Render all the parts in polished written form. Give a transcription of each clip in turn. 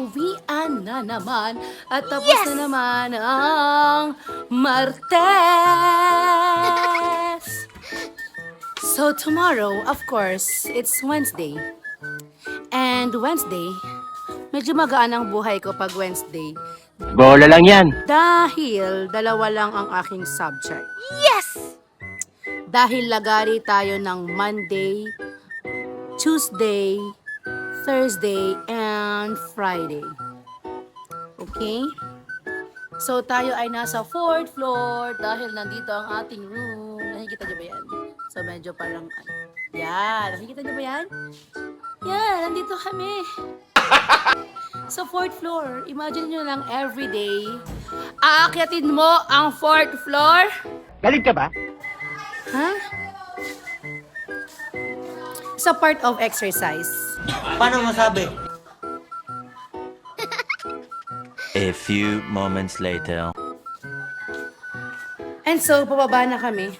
pauwian na naman at tapos na naman ang Martes. So tomorrow, of course, it's Wednesday. And Wednesday, medyo magaan ang buhay ko pag Wednesday. Bola lang yan. Dahil dalawa lang ang aking subject. Yes! Dahil lagari tayo ng Monday, Tuesday, Thursday, and Friday. Okay? So tayo ay nasa 4th floor dahil nandito ang ating room. Nakikita niyo ba yan? So medyo parang, yan. Nakikita niyo ba yan? Yan, nandito kami. Sa 4th floor. Imagine nyo lang everyday, aakyatin mo ang 4th floor. Galing ka ba? Ha? It's a part of exercise. Paano masabi? A few moments later. And so, pababa na kami.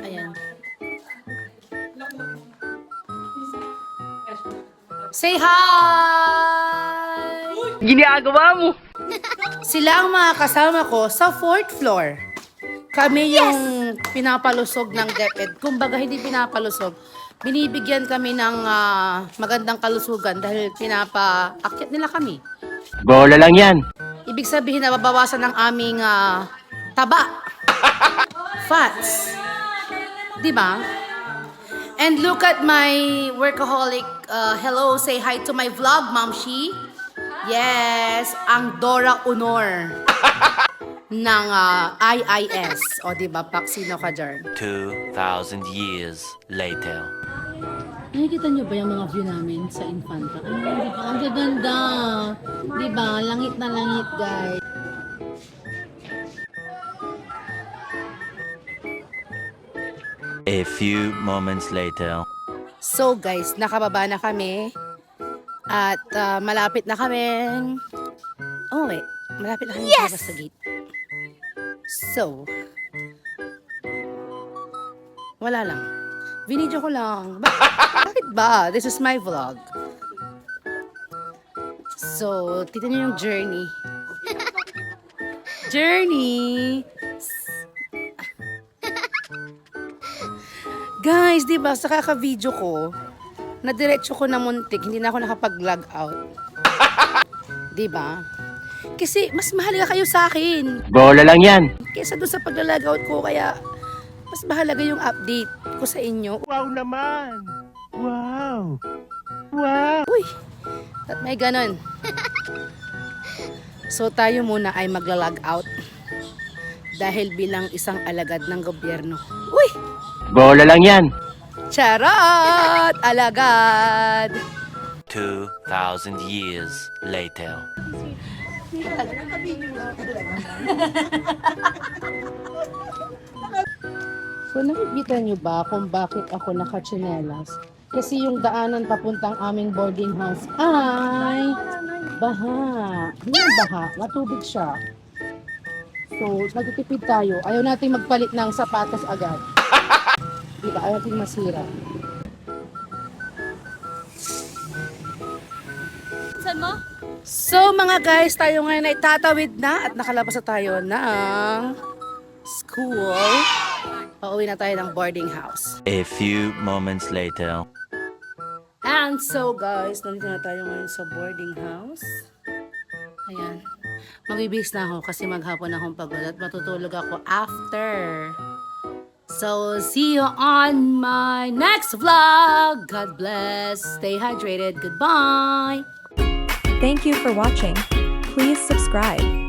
Ayan. Say hi! Ginagawa mo! Sila ang mga kasama ko sa 4th floor. Kami yung pinapalusog ng DepEd. Kumbaga, hindi pinapalusog. Binibigyan kami ng magandang kalusugan dahil pinapaakyat nila kami. Bola lang yan. Ibig sabihin, nababawasan ng aming taba. Fats. Diba? And look at my workaholic. Hello, say hi to my vlog, Mamshi. Yes, ang Dora Honor ng IIS. O diba, Paksino ka dyan. 2,000 years later. Nakikita niyo ba yung mga view namin sa Infanta? Ay, di ba? Ang gaganda. Di ba? Langit na langit, guys. A few moments later. So, guys, nakababa na kami. At malapit na kami. Oh, wait. Malapit na kami yes! Sa gate. So, wala lang. Binidyo ko lang. Bakit ba? This is my vlog. So, tignan niyo yung journey. Journey! Guys, di ba sa kaka-video ko, nadiretso ko na muntik, hindi na ako nakapag-log out. Di ba? Kasi mas mahalaga kayo sa akin. Bola lang yan. Kesa doon sa pag-log out ko, kaya mas mahalaga yung update ko sa inyo. Wow naman. Wow. Wow. Uy, at may ganon. So tayo muna ay magla-log out. Dahil bilang isang alagad ng gobyerno. Uy! Bola lang yan. Charot! Alagad! 2,000 years later. So nakikita niyo ba kung bakit ako nakatsinelas? Kasi yung daanan papuntang aming boarding house ay baha. Hindi baha, matubig siya. So, nagtitipid tayo. Ayaw nating magpalit ng sapatos agad. Diba? Ayaw nating masira. Saan mo? So, mga guys, tayo ngayon ay tatawid na at nakalabas na tayo ng school. Pauwi na tayo ng boarding house. A few moments later. And so, guys, nandito na tayo ngayon sa boarding house. Ayan. Magbibihis na ako kasi maghapon akong pagod at matutulog ako after. So, see you on my next vlog. God bless. Stay hydrated. Goodbye. Thank you for watching. Please subscribe.